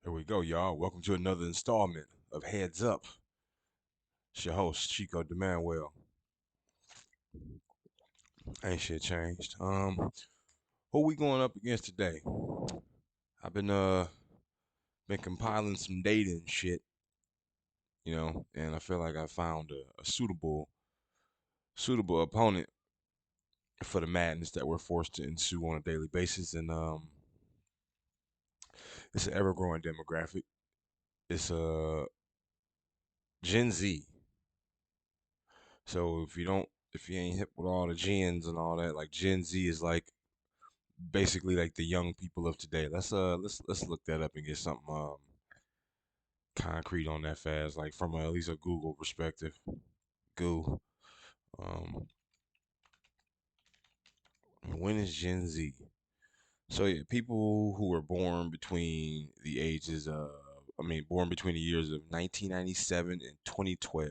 Here we go, y'all. Welcome to another installment of Heads Up. It's your host, Chico DeManuel. Ain't shit changed. Who we going up against today? I've been compiling some data and shit, and I feel like I found a suitable opponent for the madness that we're forced to ensue on a daily basis. And it's an ever growing demographic. It's Gen Z. So if you ain't hip with all the gens and all that, like Gen Z is like basically like the young people of today. Let's look that up and get something concrete on that fast, like from at least a Google perspective. Goo. Um, when is Gen Z? So yeah, people who were born between the ages of, born between the years of 1997 and 2012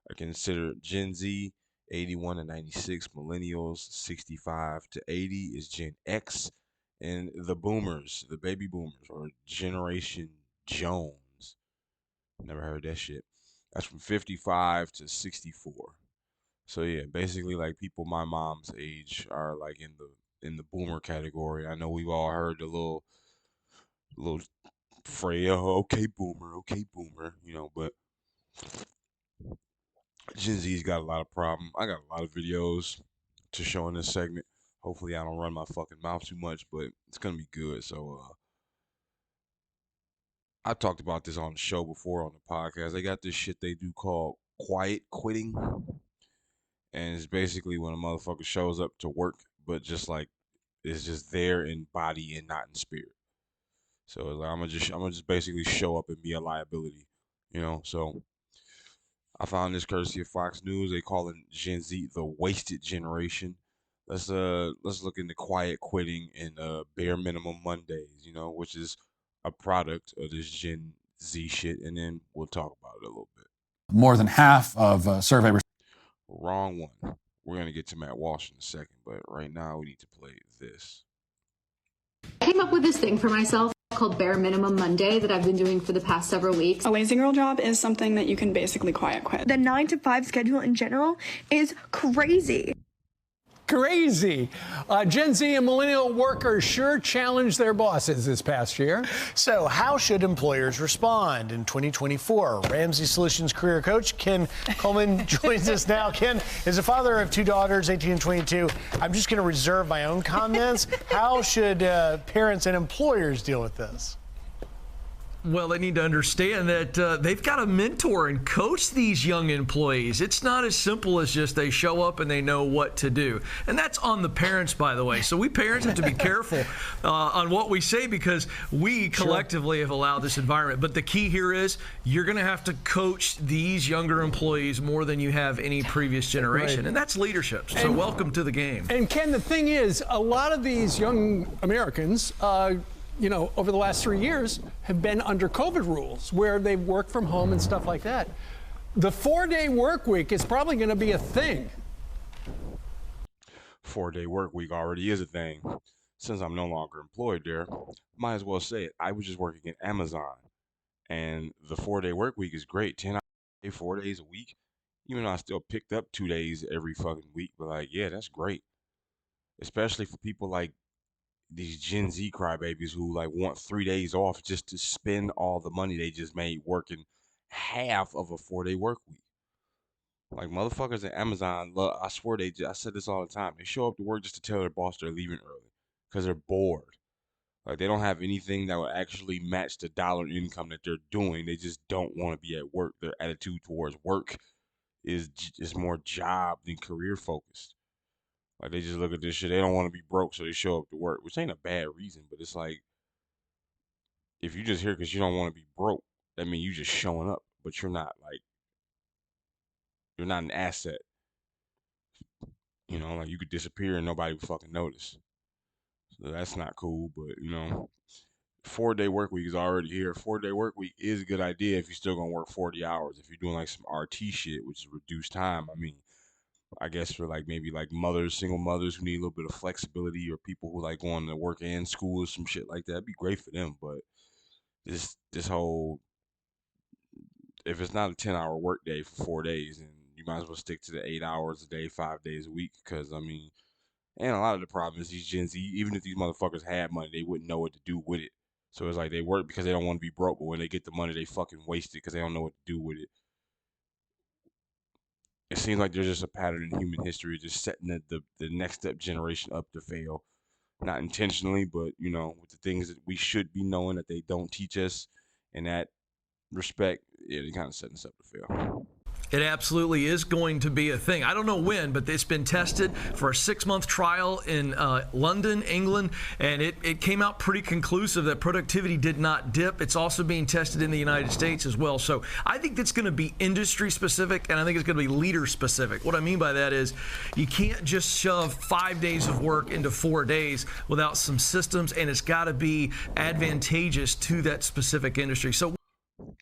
are considered Gen Z. 81 to 96, millennials. 65 to 80 is Gen X, and the boomers, the baby boomers, or Generation Jones. Never heard that shit. That's from 55 to 64. So yeah, basically like people my mom's age are like in the boomer category. I know we've all heard the little phrase, oh, okay boomer, but Gen Z's got a lot of problem. I got a lot of videos to show in this segment. Hopefully I don't run my fucking mouth too much, but it's gonna be good. So I talked about this on the show before on the podcast. They got this shit they do called quiet quitting. And it's basically when a motherfucker shows up to work, but just like is just there in body and not in spirit. So it's like I'm gonna just basically show up and be a liability. So I found this courtesy of Fox News. They call it Gen Z the wasted generation. Let's look into quiet quitting and bare minimum Mondays, which is a product of this Gen Z shit, and then we'll talk about it a little bit. More than half of survey. Wrong one. We're gonna get to Matt Walsh in a second, but right now we need to play this. I came up with this thing for myself called Bare Minimum Monday that I've been doing for the past several weeks. A lazy girl job is something that you can basically quiet quit. The 9 to 5 schedule in general is crazy. Crazy. Gen Z and millennial workers sure challenged their bosses this past year. So how should employers respond in 2024? Ramsey Solutions career coach Ken Coleman joins us now. Ken is a father of two daughters, 18 and 22. I'm just going to reserve my own comments. How should parents and employers deal with this? Well, they need to understand that they've got to mentor and coach these young employees. It's not as simple as just they show up and they know what to do. And that's on the parents, by the way. So we parents have to be careful on what we say because we collectively have allowed this environment. But the key here is you're going to have to coach these younger employees more than you have any previous generation. Right. And that's leadership. So welcome to the game. And Ken, the thing is, a lot of these young Americans over the last 3 years have been under COVID rules where they've worked from home and stuff like that. The 4-day work week is probably going to be a thing. 4-day work week already is a thing. Since I'm no longer employed there, might as well say it. I was just working at Amazon, and the 4-day work week is great. 10 hours, 4 days a week. Even though I still picked up 2 days every fucking week, but like, yeah, that's great. Especially for people like these Gen Z crybabies who like want 3 days off just to spend all the money they just made working half of a 4-day work week. Like motherfuckers at Amazon, I swear I said this all the time. They show up to work just to tell their boss they're leaving early because they're bored. Like they don't have anything that would actually match the dollar income that they're doing. They just don't want to be at work. Their attitude towards work is more job than career focused. Like they just look at this shit. They don't want to be broke, so they show up to work, which ain't a bad reason. But it's like if you just here because you don't want to be broke, that means you just showing up, but you're not an asset. Like you could disappear and nobody would fucking notice. So that's not cool. But 4-day work week is already here. 4-day work week is a good idea if you're still gonna work 40 hours. If you're doing like some RT shit, which is reduced time. I guess for like maybe like mothers, single mothers who need a little bit of flexibility, or people who like going to work and school or some shit like that, it'd be great for them. But this whole, if it's not a 10-hour work day for 4 days, then you might as well stick to the 8 hours a day, 5 days a week. Because I mean, and a lot of the problem is these Gen Z, even if these motherfuckers had money, they wouldn't know what to do with it. So it's like they work because they don't want to be broke, but when they get the money, they fucking waste it because they don't know what to do with it. It seems like there's just a pattern in human history, just setting the next step generation up to fail, not intentionally, but with the things that we should be knowing that they don't teach us. In that respect, yeah, they kind of setting us up to fail. It absolutely is going to be a thing. I don't know when, but it's been tested for a 6-month trial in London, England, and it came out pretty conclusive that productivity did not dip. It's also being tested in the United States as well. So I think that's going to be industry specific, and I think it's going to be leader specific. What I mean by that is you can't just shove 5 days of work into 4 days without some systems, and it's got to be advantageous to that specific industry. So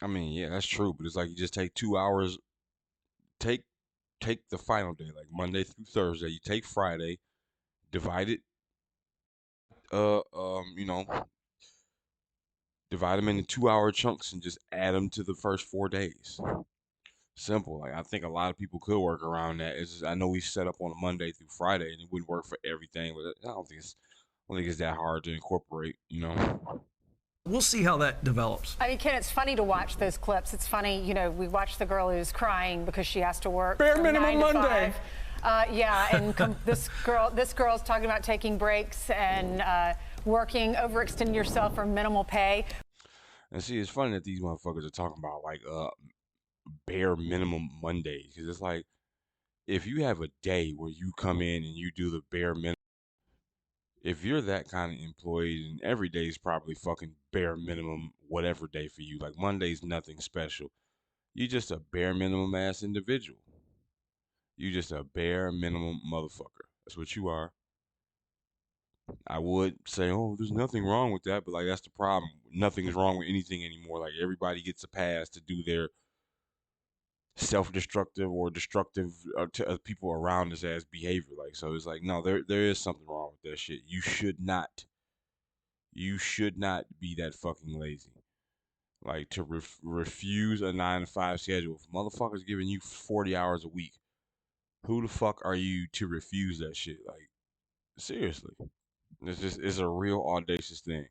I mean, yeah, that's true, but it's like you just take 2 hours, take the final day, like Monday through Thursday. You take Friday, divide it, uh, um, you know, divide them into 2-hour chunks and just add them to the first 4 days. Simple. Like I think a lot of people could work around that. It's just, I know we set up on a Monday through Friday, and it wouldn't work for everything, but I don't think it's that hard to incorporate. we'll see how that develops. I mean, Ken, it's funny to watch those clips. It's funny, we watch the girl who's crying because she has to work Bare from minimum 9 to Monday. 5. Yeah, and this girl's talking about taking breaks and working, overextending yourself for minimal pay. And see, it's funny that these motherfuckers are talking about like bare minimum Mondays, because it's like if you have a day where you come in and you do the bare minimum, if you're that kind of employee, then every day is probably fucking bare minimum whatever day for you. Like Monday's nothing special. You just a bare minimum ass individual. You just a bare minimum motherfucker. That's what you are. I would say, oh, there's nothing wrong with that, but like that's the problem. Nothing's wrong with anything anymore. Like everybody gets a pass to do their self-destructive or destructive to people around us as behavior. Like so, it's like no, there is something wrong with that shit. You should not be that fucking lazy. Like to refuse a 9 to 5 schedule. If motherfuckers giving you 40 hours a week, who the fuck are you to refuse that shit? Like seriously, it's a real audacious thing.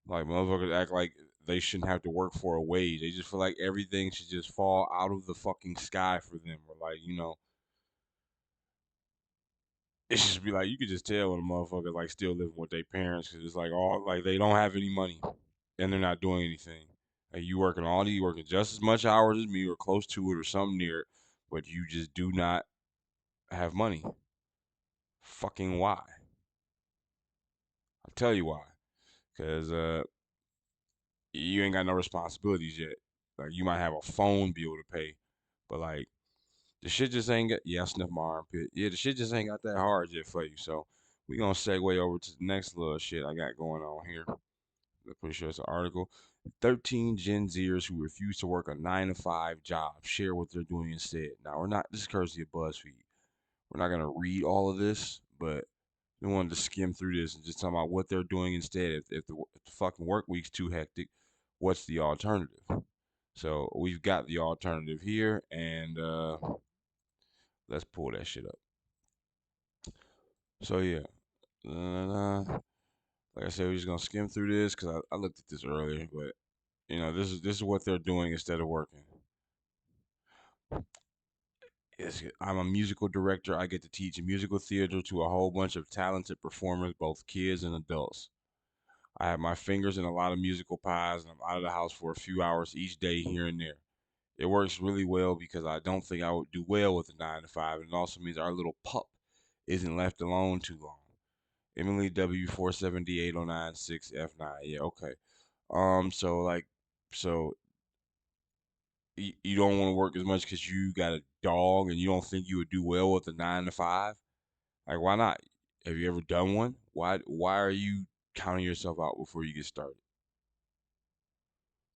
Like motherfuckers act like they shouldn't have to work for a wage. They just feel like everything should just fall out of the fucking sky for them. Or like, it should just be like you could just tell when a motherfucker like still living with their parents because it's like all like they don't have any money and they're not doing anything. Like you working just as much hours as me or close to it or something near it, but you just do not have money. Fucking why? I'll tell you why. Cause you ain't got no responsibilities yet. Like you might have a phone bill to pay, but like the shit just ain't got. Yeah, I sniff my armpit. Yeah, the shit just ain't got that hard yet for you. So we gonna segue over to the next little shit I got going on here. I'm pretty sure it's an article. 13 Gen Zers who refuse to work a 9 to 5 job share what they're doing instead. Now we're not. This is courtesy of BuzzFeed. We're not gonna read all of this, but we wanted to skim through this and just talk about what they're doing instead. If the fucking work week's too hectic, what's the alternative? So we've got the alternative here, and let's pull that shit up. So yeah, like I said, we're just gonna skim through this because I looked at this earlier, but this is what they're doing instead of working. I'm a musical director. I get to teach musical theater to a whole bunch of talented performers, both kids and adults. I have my fingers in a lot of musical pies, and I'm out of the house for a few hours each day here and there. It works really well because I don't think I would do well with a 9 to 5, and it also means our little pup isn't left alone too long. Emily W 4708096F9. Yeah, okay. So like, so you don't want to work as much because you got a dog and you don't think you would do well with a 9 to 5. Like, why not? Have you ever done one? Why are you counting yourself out before you get started?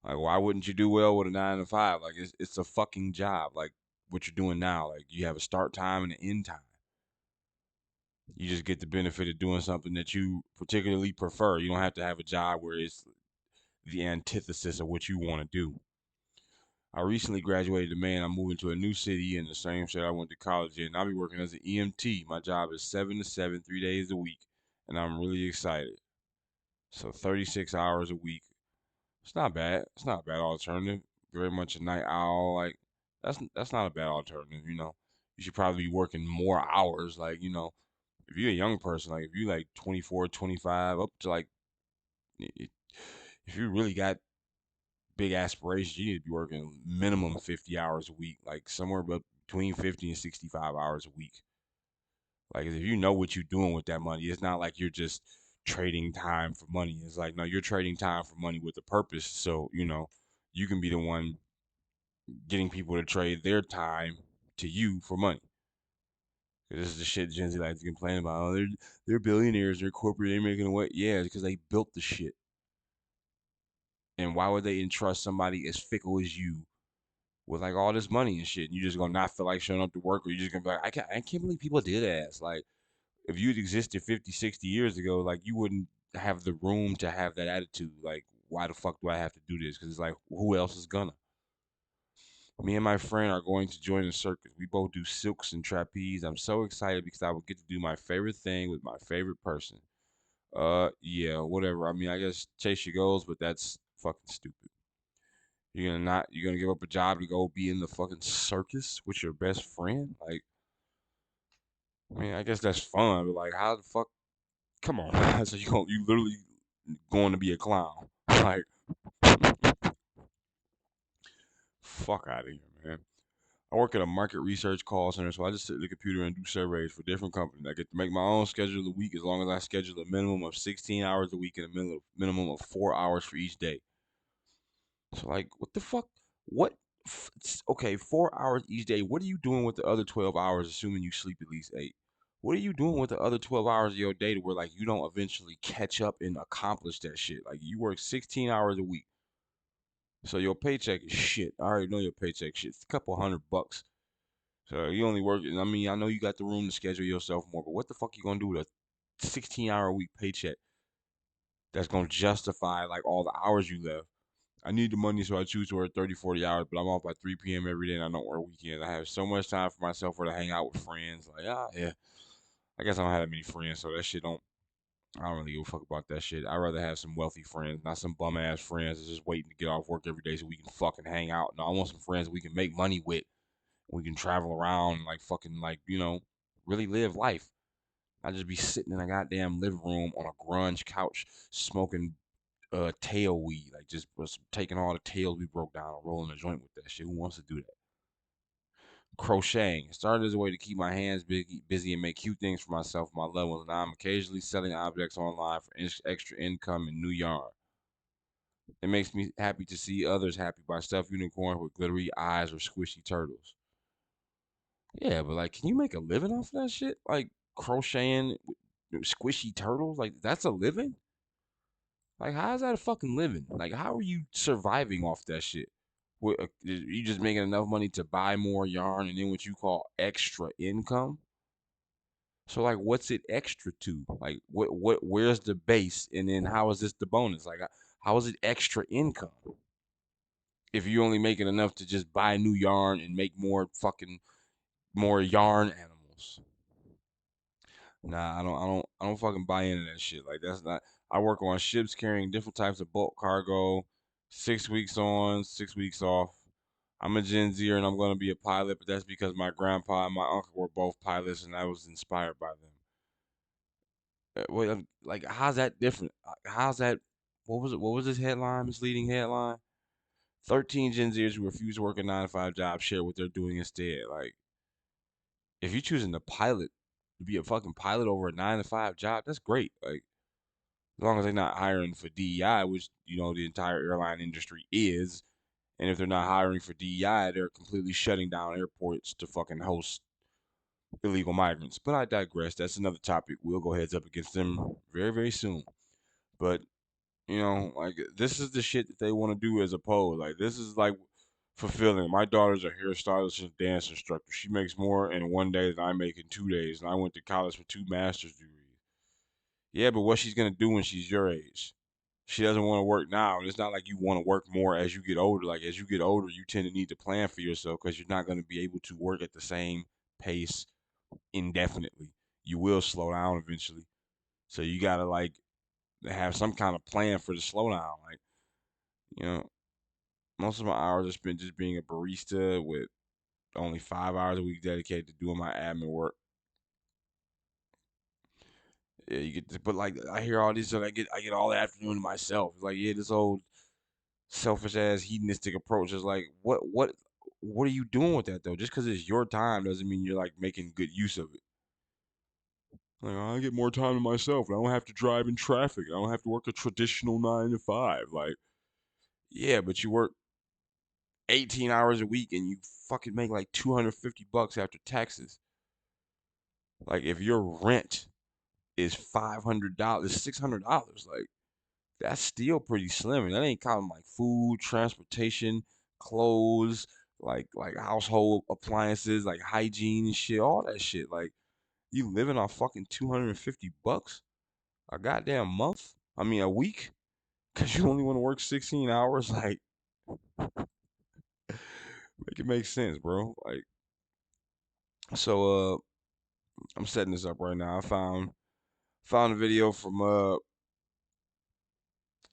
Like, why wouldn't you do well with a 9 to 5? Like, it's a fucking job. Like what you're doing now. Like, you have a start time and an end time. You just get the benefit of doing something that you particularly prefer. You don't have to have a job where the antithesis of what you want to do. I recently graduated to Maine. I'm moving to a new city in the same state I went to college in. I'll be working as an EMT. My job is 7 to 7, 3 days a week, and I'm really excited. So 36 hours a week. It's not bad. It's not a bad alternative. Very much a night owl. Like that's not a bad alternative. You should probably be working more hours. Like if you're a young person, like if you like 24, 25, up to like if you really got big aspirations, you need to be working minimum 50 hours a week, like somewhere between 50 and 65 hours a week. Like, if you know what you're doing with that money, it's not like you're just trading time for money. It's like, no, you're trading time for money with a purpose. So, you can be the one getting people to trade their time to you for money. 'Cause this is the shit Gen Z likes to complain about. Oh, they're billionaires, they're corporate, they're making away. Yeah, because they built the shit. And why would they entrust somebody as fickle as you with like all this money and shit? And you just gonna not feel like showing up to work, or you just gonna be like, I can't believe people did that. Like, if you'd existed 50, 60 years ago, like you wouldn't have the room to have that attitude. Like, why the fuck do I have to do this? Because it's like, who else is gonna? Me and my friend are going to join the circus. We both do silks and trapeze. I'm so excited because I will get to do my favorite thing with my favorite person. Yeah, whatever. I mean, I guess chase your goals, but that's fucking stupid. You're gonna give up a job to go be in the fucking circus with your best friend? Like, I mean, I guess that's fun, but like, how the fuck? Come on. So you literally going to be a clown? Like, fuck out of here, man. I work at a market research call center, so I just sit at the computer and do surveys for different companies. I get to make my own schedule of the week as long as I schedule a minimum of 16 hours a week and a minimum of 4 hours for each day. So like, what the fuck? What? Okay, 4 hours each day. What are you doing with the other 12 hours, assuming you sleep at least 8? What are you doing with the other 12 hours of your day to where like you don't eventually catch up and accomplish that shit? Like you work 16 hours a week, so your paycheck is shit. I already know your paycheck shit. It's a couple $100. So you only work. I mean, I know you got the room to schedule yourself more, but what the fuck you gonna do with a 16-hour a week paycheck that's gonna justify like all the hours you left? I need the money, so I choose to work 30, 40 hours, but I'm off by 3 p.m. every day and I don't work weekends. I have so much time for myself or to hang out with friends. Like, yeah. I guess I don't have that many friends, so that shit I don't really give a fuck about that shit. I'd rather have some wealthy friends, not some bum ass friends that's just waiting to get off work every day so we can fucking hang out. No, I want some friends we can make money with. We can travel around and like fucking like, really live life. I just be sitting in a goddamn living room on a grunge couch smoking tail weed, like just taking all the tails we broke down and rolling a joint with that shit. Who wants to do that? Crocheting. It started as a way to keep my hands busy and make cute things for myself and my loved ones. Now I'm occasionally selling objects online for extra income and new yarn. It makes me happy to see others happy by stuffed unicorns with glittery eyes or squishy turtles. Yeah, but like, can you make a living off of that shit? Like crocheting with squishy turtles? Like that's a living? Like, how is that a fucking living? Like, how are you surviving off that shit? You just making enough money to buy more yarn and then what you call extra income? So, like, what's it extra to? Like, where's the base? And then how is this the bonus? Like, how is it extra income? If you're only making enough to just buy new yarn and make more yarn animals. Nah, I don't fucking buy into that shit. Like that's not. I work on ships carrying different types of bulk cargo. 6 weeks on, 6 weeks off. I'm a Gen Zer and I'm gonna be a pilot, but that's because my grandpa and my uncle were both pilots, and I was inspired by them. Wait, like how's that different? How's that? What was it? What was this headline? Misleading headline. 13 Gen Zers who refuse to work a 9 to 5 job share what they're doing instead. Like, if you're choosing to be a fucking pilot over a 9 to 5 job, that's great. Like, as long as they're not hiring for DEI, which the entire airline industry is, and if they're not hiring for DEI, they're completely shutting down airports to fucking host illegal migrants. But I digress. That's another topic. We'll go heads up against them very, very soon. But like this is the shit that they want to do as a pole. Like this is like fulfilling. My daughter's a hairstylist and dance instructor. She makes more in one day than I make in 2 days, and I went to college for two master's degrees. Yeah, but what she's gonna do when she's your age? She doesn't want to work now. And it's not like you want to work more as you get older. Like as you get older, you tend to need to plan for yourself because you're not going to be able to work at the same pace indefinitely. You will slow down eventually. So you gotta like have some kind of plan for the slowdown. Like, you know, most of my hours are spent just being a barista with only 5 hours a week dedicated to doing my admin work. Yeah, you get to, but like I hear all this and I get all the afternoon to myself. It's like, yeah, this old selfish ass hedonistic approach is like what are you doing with that though? Just because it's your time doesn't mean you're like making good use of it. Like I get more time to myself. I don't have to drive in traffic. I don't have to work a traditional 9 to 5. Like, yeah, but you work 18 hours a week and you fucking make like $250 after taxes. Like if your rent is $500, $600, like that's still pretty slim. And that ain't counting like food, transportation, clothes, like household appliances, like hygiene and shit, all that shit. Like you living on fucking $250 a goddamn month? I mean a week? Cause you only want to work 16 hours? Like make it make sense, bro. Like so I'm setting this up right now. I found a video from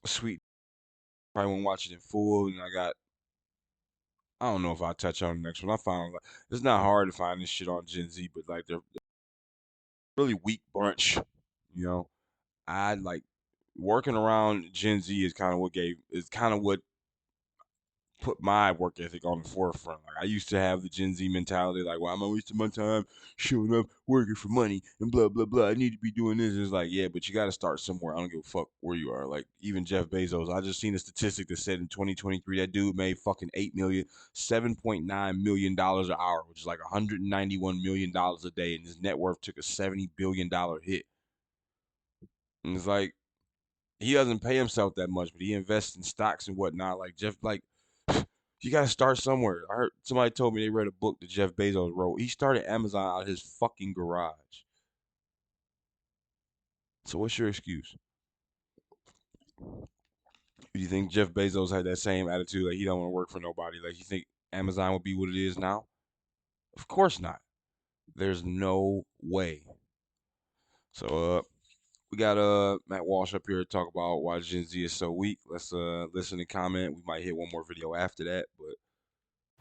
Sweet. Probably won't watch it in full, and I don't know if I'll touch on the next one. I found like it's not hard to find this shit on Gen Z, but like they're really weak bunch. You know, I like working around Gen Z is kind of what put my work ethic on the forefront. Like I used to have the Gen Z mentality, like, well, I'm wasting my time showing up working for money and blah blah blah. I need to be doing this. It's like, yeah, but you got to start somewhere. I don't give a fuck where you are. Like even Jeff Bezos, I just seen a statistic that said in 2023 that dude made fucking 8 million, $7.9 million an hour, which is like 191 million a day, and his net worth took a $70 billion hit. And it's like he doesn't pay himself that much, but he invests in stocks and whatnot. Like Jeff, like you gotta start somewhere. I heard somebody told me they read a book that Jeff Bezos wrote. He started Amazon out of his fucking garage. So what's your excuse? Do you think Jeff Bezos had that same attitude, like he don't want to work for nobody? Like you think Amazon would be what it is now? Of course not. There's no way. So we got Matt Walsh up here to talk about why Gen Z is so weak. Let's listen and comment. We might hit one more video after that, but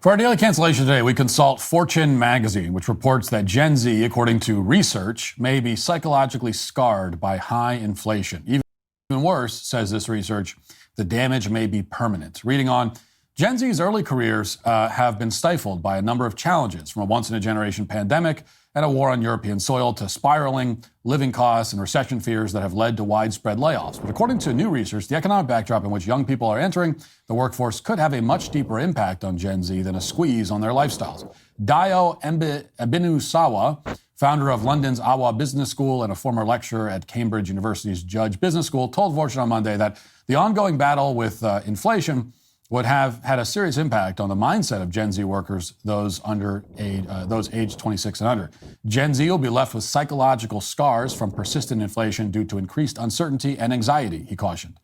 For our daily cancellation today, we consult Fortune magazine, which reports that Gen Z, according to research, may be psychologically scarred by high inflation. Even worse, says this research, the damage may be permanent. Reading on, Gen Z's early careers have been stifled by a number of challenges, from a once-in-a-generation pandemic and a war on European soil to spiraling living costs and recession fears that have led to widespread layoffs. But according to new research, the economic backdrop in which young people are entering the workforce could have a much deeper impact on Gen Z than a squeeze on their lifestyles. Dio Ebinusawa, founder of London's Awa Business School and a former lecturer at Cambridge University's Judge Business School, told Fortune on Monday that the ongoing battle with inflation would have had a serious impact on the mindset of Gen Z workers, those aged 26 and under. Gen Z will be left with psychological scars from persistent inflation due to increased uncertainty and anxiety, he cautioned.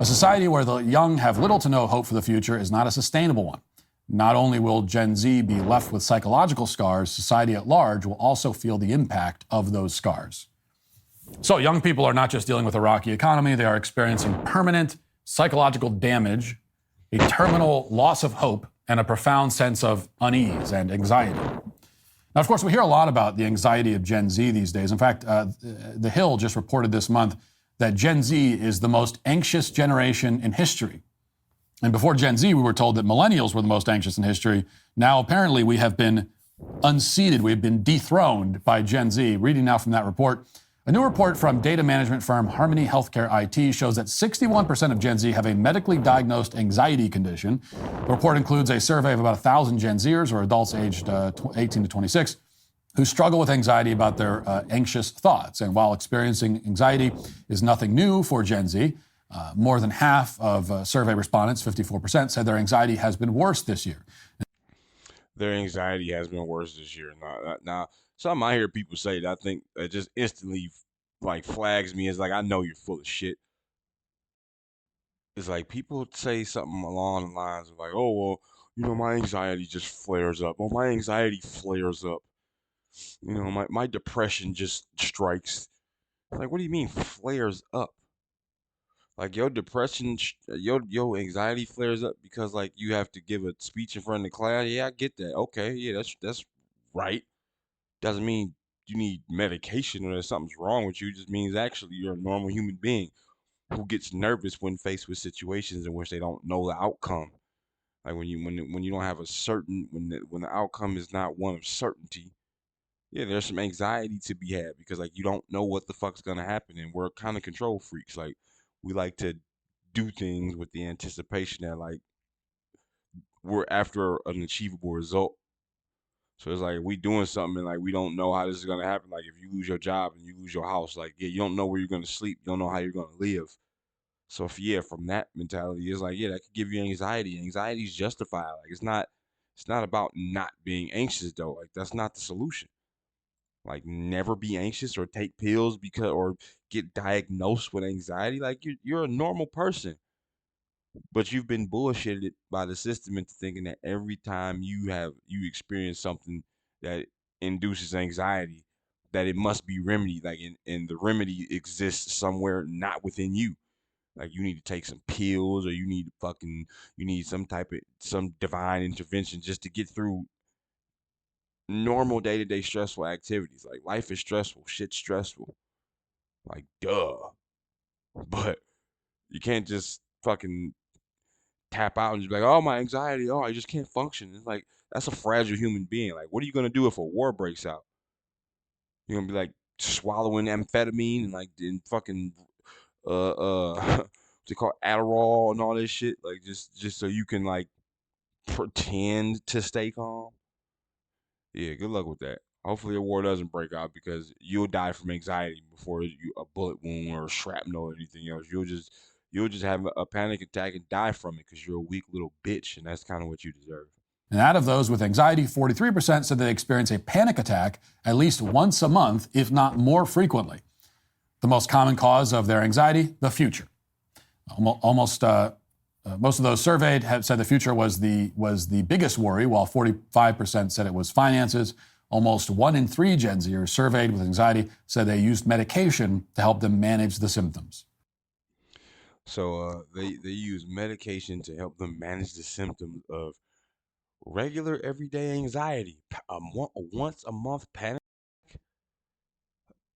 A society where the young have little to no hope for the future is not a sustainable one. Not only will Gen Z be left with psychological scars, society at large will also feel the impact of those scars. So young people are not just dealing with a rocky economy, they are experiencing permanent psychological damage, a terminal loss of hope, and a profound sense of unease and anxiety. Now, of course, we hear a lot about the anxiety of Gen Z these days. In fact, The Hill just reported this month that Gen Z is the most anxious generation in history. And before Gen Z, we were told that millennials were the most anxious in history. Now, apparently, we have been unseated. We've been dethroned by Gen Z. Reading now from that report, a new report from data management firm Harmony Healthcare IT shows that 61% of Gen Z have a medically diagnosed anxiety condition. The report includes a survey of about 1,000 Gen Zers, or adults aged 18 to 26, who struggle with anxiety about their anxious thoughts. And while experiencing anxiety is nothing new for Gen Z, more than half of survey respondents, 54%, said their anxiety has been worse this year. their anxiety has been worse this year. Now, something I hear people say that I think just instantly like flags me as like I know you're full of shit. It's like people say something along the lines of like, oh well, my anxiety just flares up. Oh, my anxiety flares up. My depression just strikes. Like, what do you mean flares up? Like your depression, your anxiety flares up because like you have to give a speech in front of the class. Yeah, I get that. Okay, yeah, that's right. Doesn't mean you need medication or that something's wrong with you. It just means actually you're a normal human being who gets nervous when faced with situations in which they don't know the outcome. Like when you don't have a certain when the outcome is not one of certainty. Yeah, there's some anxiety to be had because like you don't know what the fuck's gonna happen, and we're kind of control freaks. Like we like to do things with the anticipation that like we're after an achievable result. So it's like we doing something and like we don't know how this is gonna happen. Like if you lose your job and you lose your house, like yeah, you don't know where you're gonna sleep, you don't know how you're gonna live. So if yeah, from that mentality, it's like yeah, that could give you anxiety. Anxiety is justified. Like it's not about not being anxious though. Like that's not the solution. Like never be anxious or take pills because or get diagnosed with anxiety. Like you're a normal person, but you've been bullshitted by the system into thinking that every time you experience something that induces anxiety, that it must be remedied. Like and the remedy exists somewhere not within you. Like you need to take some pills or you need some divine intervention just to get through normal day-to-day stressful activities. Like life is stressful, shit's stressful. Like duh. But you can't just fucking tap out and just be like, oh my anxiety, oh I just can't function. It's like that's a fragile human being. Like what are you gonna do if a war breaks out? You're gonna be like swallowing amphetamine and like and fucking what's it called Adderall and all this shit, like just so you can like pretend to stay calm. Yeah, good luck with that. Hopefully a war doesn't break out because you'll die from anxiety before a bullet wound or shrapnel or anything else. You'll just have a panic attack and die from it because you're a weak little bitch, and that's kind of what you deserve. And out of those with anxiety, 43% said they experience a panic attack at least once a month, if not more frequently. The most common cause of their anxiety, the future. Most of those surveyed have said the future was the biggest worry, while 45% said it was finances. Almost 1 in 3 Gen Zers surveyed with anxiety said they used medication to help them manage the symptoms. So they use medication to help them manage the symptoms of regular everyday anxiety. Once a month panic,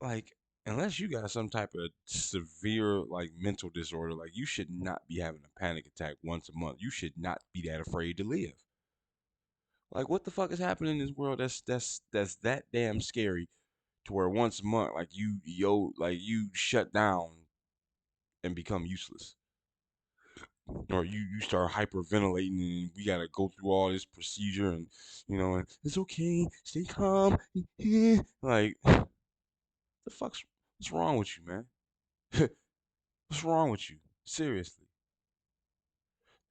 like unless you got some type of severe like mental disorder, like you should not be having a panic attack once a month. You should not be that afraid to live. Like what the fuck is happening in this world that's that damn scary to where once a month like you shut down and become useless. Or you start hyperventilating and we gotta go through all this procedure and and it's okay, stay calm. Like the fuck's what's wrong with you, man? What's wrong with you? Seriously.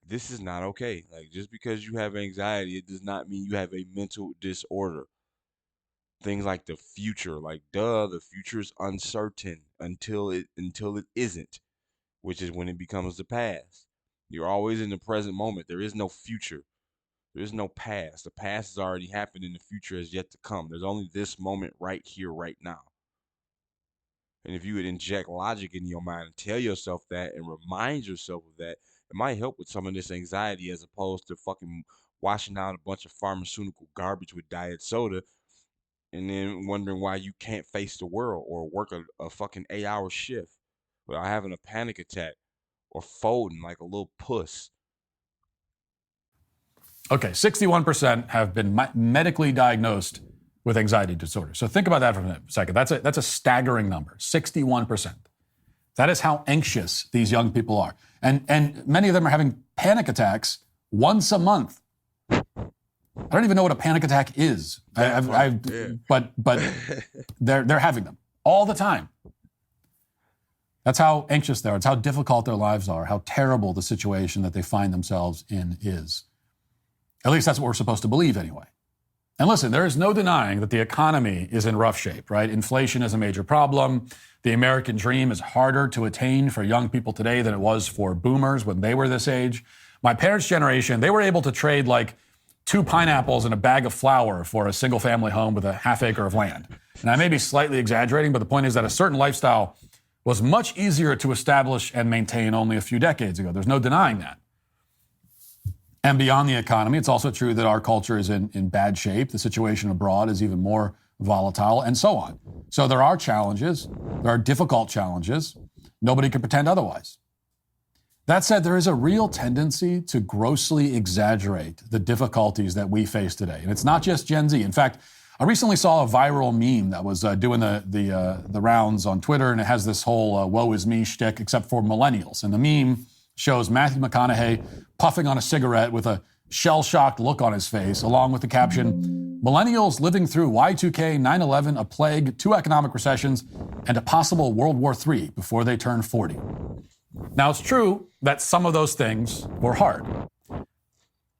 This is not okay. Like just because you have anxiety, it does not mean you have a mental disorder. Things like the future, like duh, the future is uncertain until it isn't, which is when it becomes the past. You're always in the present moment. There is no future. There is no past. The past has already happened and the future is yet to come. There's only this moment right here, right now. And if you would inject logic in your mind and tell yourself that and remind yourself of that, it might help with some of this anxiety as opposed to fucking washing down a bunch of pharmaceutical garbage with diet soda and then wondering why you can't face the world or work a fucking 8-hour shift without having a panic attack or folding like a little puss. Okay, 61% have been medically diagnosed with anxiety disorder. So think about that for a second. That's a staggering number, 61%. That is how anxious these young people are. And many of them are having panic attacks once a month. I don't even know what a panic attack is. But they're having them all the time. That's how anxious they are. It's how difficult their lives are, how terrible the situation that they find themselves in is. At least that's what we're supposed to believe anyway. And listen, there is no denying that the economy is in rough shape, right? Inflation is a major problem. The American dream is harder to attain for young people today than it was for boomers when they were this age. My parents' generation, they were able to trade like 2 pineapples and a bag of flour for a single-family home with a half acre of land. And I may be slightly exaggerating, but the point is that a certain lifestyle was much easier to establish and maintain only a few decades ago. There's no denying that. And beyond the economy, it's also true that our culture is in bad shape. The situation abroad is even more volatile, and so on. So there are challenges. There are difficult challenges. Nobody can pretend otherwise. That said, there is a real tendency to grossly exaggerate the difficulties that we face today. And it's not just Gen Z. In fact, I recently saw a viral meme that was doing the rounds on Twitter, and it has this whole woe is me shtick, except for millennials. And the meme shows Matthew McConaughey puffing on a cigarette with a shell-shocked look on his face, along with the caption, millennials living through Y2K, 9/11, a plague, 2 economic recessions, and a possible World War III before they turn 40. Now, it's true that some of those things were hard.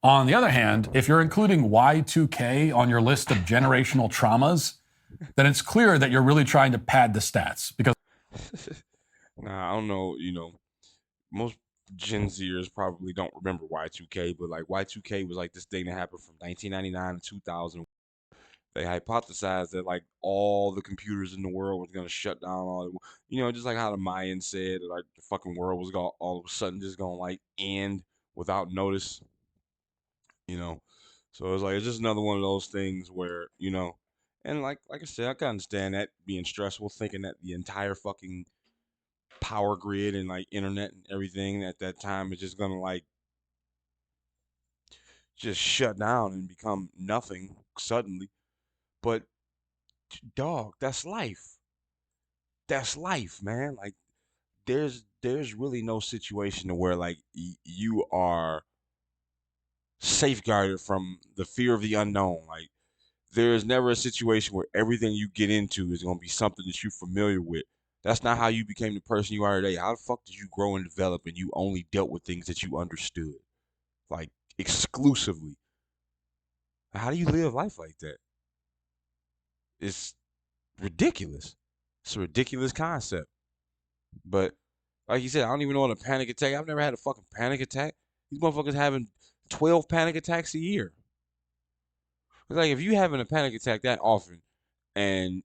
On the other hand, if you're including Y2K on your list of generational traumas, then it's clear that you're really trying to pad the stats. Because Nah, I don't know, most Gen Zers probably don't remember Y2K, but like Y2K was like this thing that happened from 1999 to 2000. They hypothesized that like all the computers in the world was gonna shut down just like how the Mayans said, like the fucking world was gonna all of a sudden just gonna like end without notice, you know. So it's like it's just another one of those things where, and like I said, I can understand that being stressful, thinking that the entire fucking power grid and like internet and everything at that time is just gonna like just shut down and become nothing suddenly. But dog, that's life. That's life, man. Like there's really no situation to where like you are safeguarded from the fear of the unknown. Like there's never a situation where everything you get into is gonna be something that you're familiar with. That's not how you became the person you are today. How the fuck did you grow and develop and you only dealt with things that you understood? Like exclusively. How do you live life like that? It's ridiculous. It's a ridiculous concept. But like you said, I don't even know what a panic attack. I've never had a fucking panic attack. These motherfuckers having 12 panic attacks a year. It's like if you having a panic attack that often and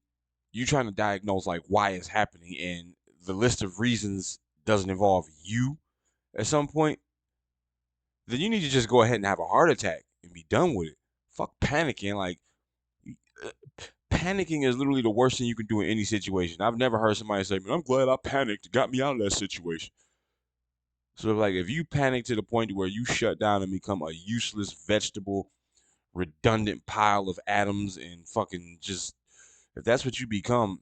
you trying to diagnose like why it's happening and the list of reasons doesn't involve you at some point, then you need to just go ahead and have a heart attack and be done with it. Fuck panicking. Like panicking is literally the worst thing you can do in any situation. I've never heard somebody say, "Man, I'm glad I panicked. It got me out of that situation." So like if you panic to the point where you shut down and become a useless vegetable, redundant pile of atoms and fucking just if that's what you become,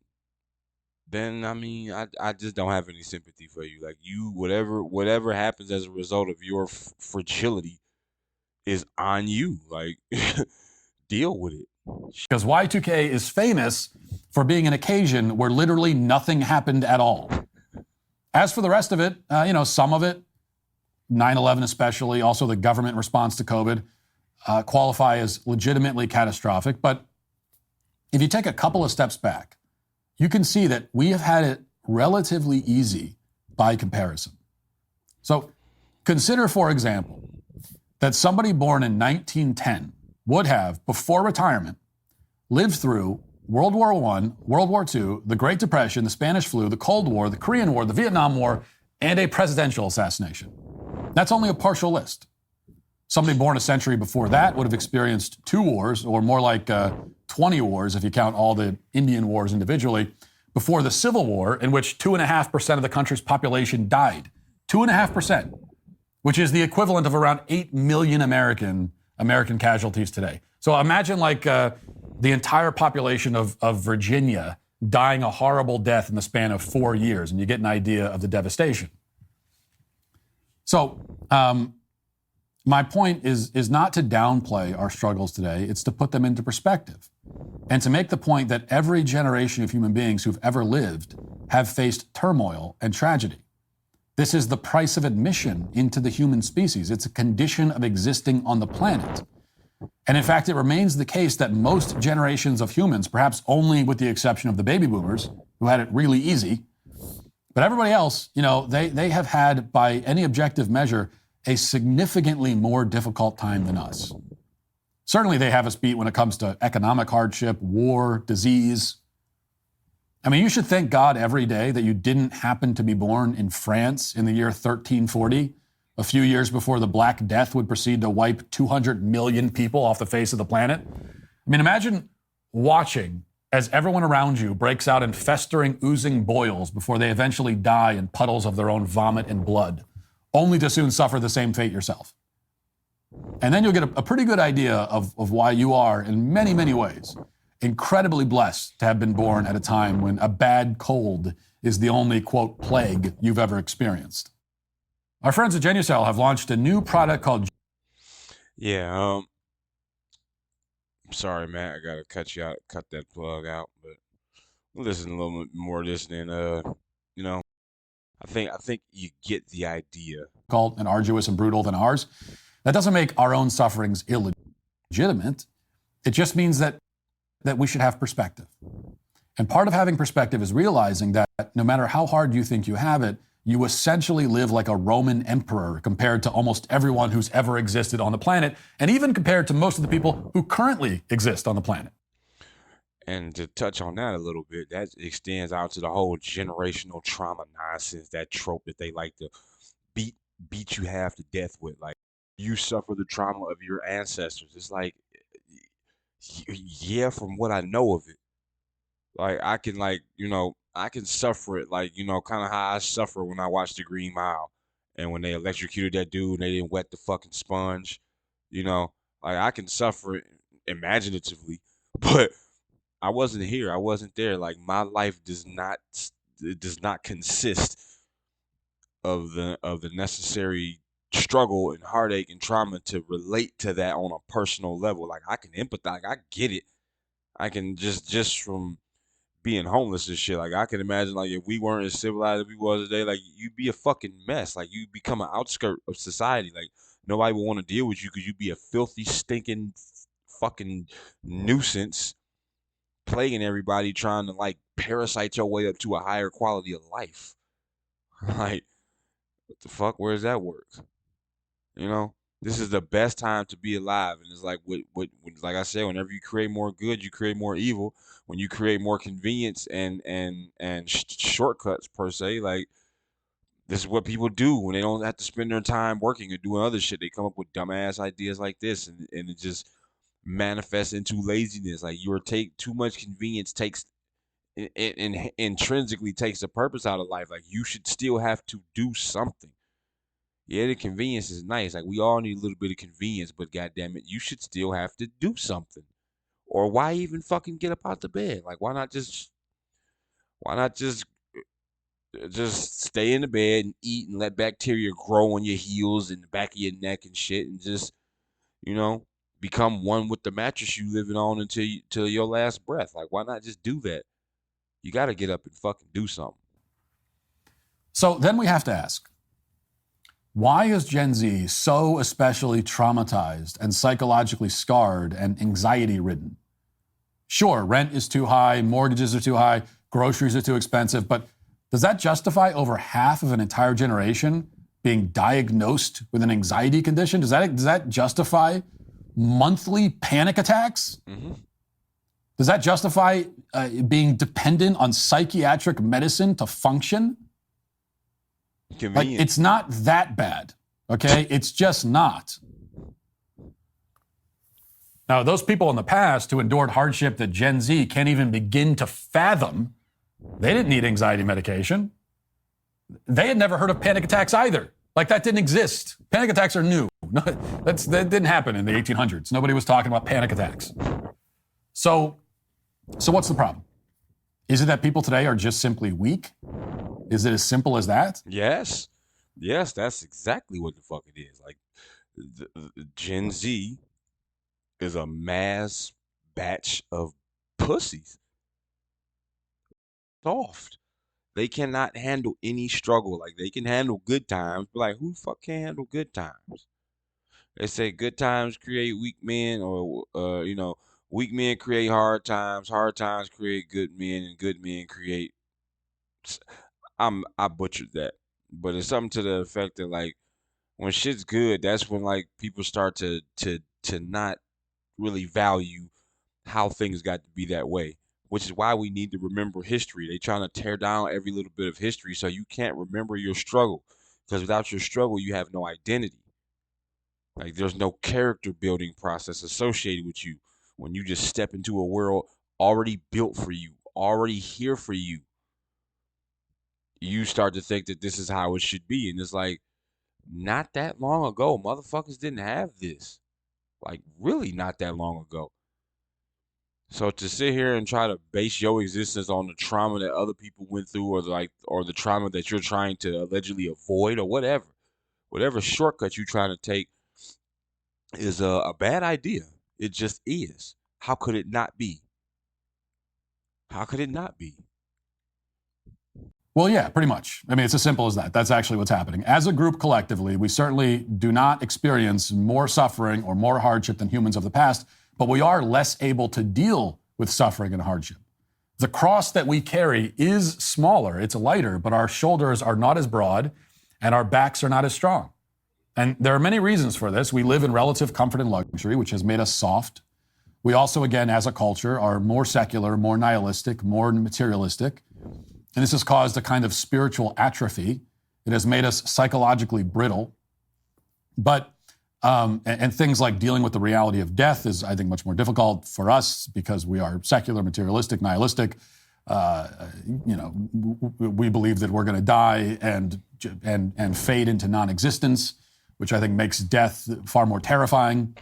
then I mean I just don't have any sympathy for you. Like you whatever happens as a result of your fragility is on you. Like deal with it. because Y2K is famous for being an occasion where literally nothing happened at all. As for the rest of it, some of it, 9/11 especially, also the government response to COVID, qualify as legitimately catastrophic. But if you take a couple of steps back, you can see that we have had it relatively easy by comparison. So consider, for example, that somebody born in 1910 would have, before retirement, lived through World War I, World War II, the Great Depression, the Spanish flu, the Cold War, the Korean War, the Vietnam War, and a presidential assassination. That's only a partial list. Somebody born a century before that would have experienced 2 wars, or more like 20 wars if you count all the Indian wars individually, before the Civil War, in which 2.5% of the country's population died. 2.5%, which is the equivalent of around 8 million American casualties today. So imagine like the entire population of Virginia dying a horrible death in the span of 4 years, and you get an idea of the devastation. So my point is not to downplay our struggles today. It's to put them into perspective and to make the point that every generation of human beings who've ever lived have faced turmoil and tragedy. This is the price of admission into the human species. It's a condition of existing on the planet. And in fact, it remains the case that most generations of humans, perhaps only with the exception of the baby boomers, who had it really easy, But everybody else, they have had, by any objective measure, a significantly more difficult time than us. Certainly they have us beat when it comes to economic hardship, war, disease. I mean, you should thank God every day that you didn't happen to be born in France in the year 1340, a few years before the Black Death would proceed to wipe 200 million people off the face of the planet. I mean, imagine watching as everyone around you breaks out in festering, oozing boils before they eventually die in puddles of their own vomit and blood, only to soon suffer the same fate yourself. And then you'll get a pretty good idea of why you are, in many, many ways, incredibly blessed to have been born at a time when a bad cold is the only, quote, plague you've ever experienced. Our friends at Genucel have launched a new product called... Yeah, sorry, Matt, I gotta cut that plug out, but we'll listen a little bit more of this than, I think you get the idea. ...difficult and arduous and brutal than ours. That doesn't make our own sufferings illegitimate. It just means that we should have perspective. And part of having perspective is realizing that no matter how hard you think you have it, you essentially live like a Roman emperor compared to almost everyone who's ever existed on the planet, and even compared to most of the people who currently exist on the planet. And to touch on that a little bit, that extends out to the whole generational trauma nonsense, that trope that they like to beat you half to death with. Like, you suffer the trauma of your ancestors. It's like, yeah, from what I know of it. Like, I can, I can suffer it, kind of how I suffer when I watched The Green Mile. And when they electrocuted that dude and they didn't wet the fucking sponge, I can suffer it imaginatively, but I wasn't here. I wasn't there. Like, my life does not consist of the necessary struggle and heartache and trauma to relate to that on a personal level. Like, I can empathize. I get it. I can just from being homeless and shit. Like, I can imagine, like, if we weren't as civilized as we was today, like, you'd be a fucking mess. Like, you become an outskirt of society. Like, nobody would want to deal with you because you'd be a filthy, stinking, fucking nuisance, plaguing everybody, trying to, like, parasite your way up to a higher quality of life. Like, what the fuck? Where's that work? This is the best time to be alive, and it's like like I said, whenever you create more good, you create more evil. When you create more convenience and shortcuts per se, like, this is what people do when they don't have to spend their time working or doing other shit. They come up with dumbass ideas like this, and it just manifests into laziness. Like, take too much convenience takes intrinsically takes the purpose out of life. Like, you should still have to do something. Yeah, the convenience is nice. Like, we all need a little bit of convenience, but goddamn it, you should still have to do something. Or why even fucking get up out the bed? Like, why not just stay in the bed and eat and let bacteria grow on your heels and the back of your neck and shit, and just, become one with the mattress you living on till your last breath. Like, why not just do that? You got to get up and fucking do something. So then we have to ask, why is Gen Z so especially traumatized and psychologically scarred and anxiety-ridden? Sure, rent is too high, mortgages are too high, groceries are too expensive, but does that justify over half of an entire generation being diagnosed with an anxiety condition? Does that justify monthly panic attacks? Mm-hmm. Does that justify being dependent on psychiatric medicine to function? Like, it's not that bad, okay? It's just not. Now, those people in the past who endured hardship that Gen Z can't even begin to fathom, they didn't need anxiety medication. They had never heard of panic attacks either. Like, that didn't exist. Panic attacks are new. That didn't happen in the 1800s. Nobody was talking about panic attacks. So what's the problem? Is it that people today are just simply weak? Is it as simple as that? Yes, that's exactly what the fuck it is. Like, the Gen Z is a mass batch of pussies. Soft. They cannot handle any struggle. Like, they can handle good times, but, like, who the fuck can handle good times? They say good times create weak men, or weak men create hard times create good men, and good men create. I butchered that, but it's something to the effect that like when shit's good, that's when like people start to not really value how things got to be that way. Which is why we need to remember history. They trying to tear down every little bit of history so you can't remember your struggle. Because without your struggle, you have no identity. Like there's no character building process associated with you when you just step into a world already built for you, already here for you. You start to think that this is how it should be. And it's like, not that long ago, motherfuckers didn't have this. Like, really not that long ago. So to sit here and try to base your existence on the trauma that other people went through, or the trauma that you're trying to allegedly avoid, or whatever shortcut you're trying to take, is a bad idea. It just is. How could it not be? How could it not be? Well, yeah, pretty much. I mean, it's as simple as that. That's actually what's happening. As a group collectively, we certainly do not experience more suffering or more hardship than humans of the past, but we are less able to deal with suffering and hardship. The cross that we carry is smaller, it's lighter, but our shoulders are not as broad and our backs are not as strong. And there are many reasons for this. We live in relative comfort and luxury, which has made us soft. We also, again, as a culture, are more secular, more nihilistic, more materialistic. And this has caused a kind of spiritual atrophy. It has made us psychologically brittle. But, and things like dealing with the reality of death is, I think, much more difficult for us because we are secular, materialistic, nihilistic. We believe that we're going to die and fade into non-existence, which I think makes death far more terrifying.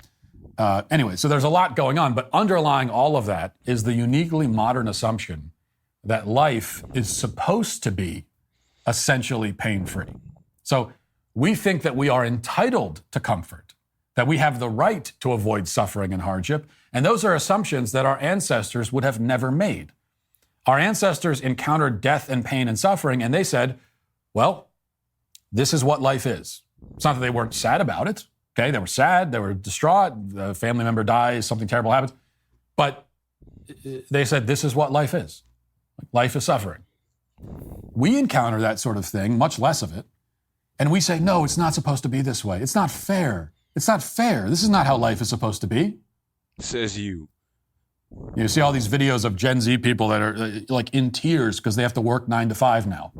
Anyway, so there's a lot going on, but underlying all of that is the uniquely modern assumption that life is supposed to be essentially pain-free. So we think that we are entitled to comfort, that we have the right to avoid suffering and hardship, and those are assumptions that our ancestors would have never made. Our ancestors encountered death and pain and suffering, and they said, well, this is what life is. It's not that they weren't sad about it, okay? They were sad, they were distraught, a family member dies, something terrible happens, but they said, this is what life is. Life is suffering. We encounter that sort of thing, much less of it, and we say, no, it's not supposed to be this way. It's not fair. It's not fair. This is not how life is supposed to be. Says you. You see all these videos of Gen Z people that are like in tears because they have to work 9 to 5 now.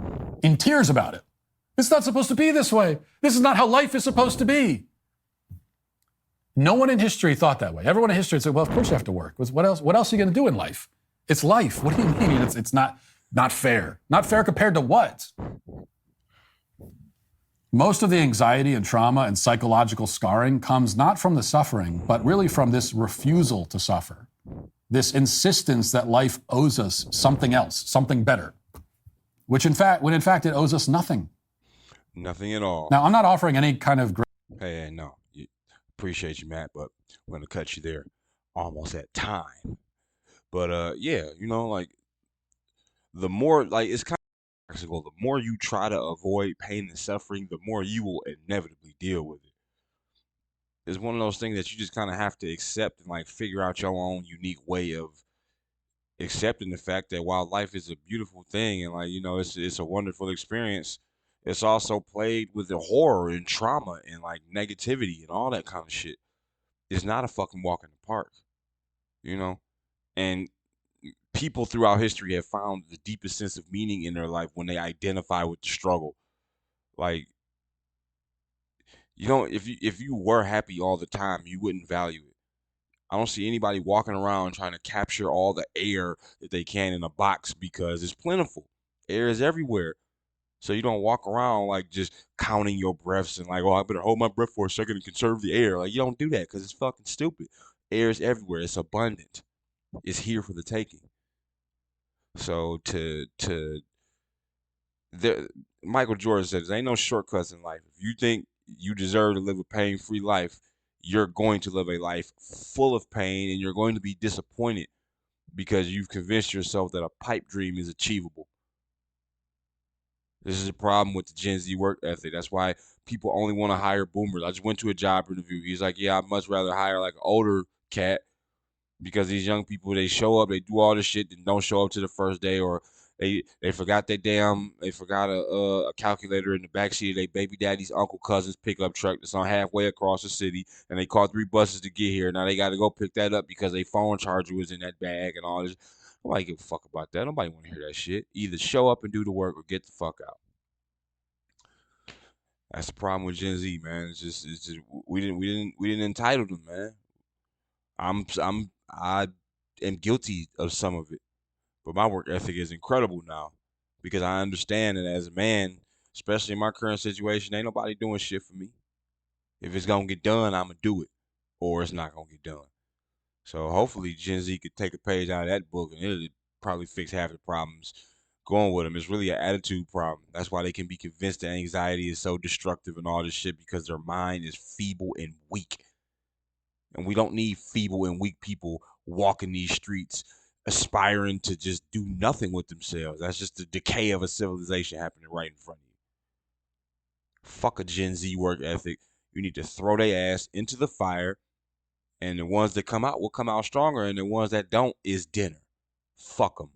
In tears about it. It's not supposed to be this way. This is not how life is supposed to be. No one in history thought that way. Everyone in history said, well, of course you have to work. What else are you going to do in life? It's life. What do you mean? It's not fair. Not fair compared to what? Most of the anxiety and trauma and psychological scarring comes not from the suffering, but really from this refusal to suffer. This insistence that life owes us something else, something better, when in fact it owes us nothing. Nothing at all. Now, I'm not offering any kind of... Hey, no. Appreciate you, Matt, but I'm going to cut you there. Almost at time. But, yeah, like, the more, like, it's kind of practical. The more you try to avoid pain and suffering, the more you will inevitably deal with it. It's one of those things that you just kind of have to accept and, like, figure out your own unique way of accepting the fact that while life is a beautiful thing and, like, it's a wonderful experience, it's also played with the horror and trauma and, like, negativity and all that kind of shit. It's not a fucking walk in the park, And people throughout history have found the deepest sense of meaning in their life when they identify with the struggle. Like, if you were happy all the time, you wouldn't value it. I don't see anybody walking around trying to capture all the air that they can in a box because it's plentiful. Air is everywhere. So you don't walk around like just counting your breaths and like, oh, I better hold my breath for a second and conserve the air. Like, you don't do that because it's fucking stupid. Air is everywhere. It's abundant. It's here for the taking. So Michael Jordan says, there ain't no shortcuts in life. If you think you deserve to live a pain-free life, you're going to live a life full of pain and you're going to be disappointed because you've convinced yourself that a pipe dream is achievable. This is a problem with the Gen Z work ethic. That's why people only want to hire boomers. I just went to a job interview. He's like, yeah, I'd much rather hire like an older cat because these young people, they show up, they do all this shit, then don't show up to the first day, or They forgot they forgot a calculator in the backseat of their baby daddy's uncle cousin's pickup truck that's on halfway across the city, and they called 3 buses to get here. Now they got to go pick that up because their phone charger was in that bag and all this. Nobody give a fuck about that. Nobody want to hear that shit. Either show up and do the work or get the fuck out. That's the problem with Gen Z, man. It's just we didn't entitle them, man. I am guilty of some of it, but my work ethic is incredible now because I understand that as a man, especially in my current situation, ain't nobody doing shit for me. If it's gonna get done, I'ma do it, or it's not gonna get done. So hopefully Gen Z could take a page out of that book and it'll probably fix half the problems going with them. It's really an attitude problem. That's why they can be convinced that anxiety is so destructive and all this shit because their mind is feeble and weak. And we don't need feeble and weak people walking these streets aspiring to just do nothing with themselves. That's just the decay of a civilization happening right in front of you. Fuck a Gen Z work ethic. You need to throw their ass into the fire, and the ones that come out will come out stronger, and the ones that don't is dinner. Fuck them.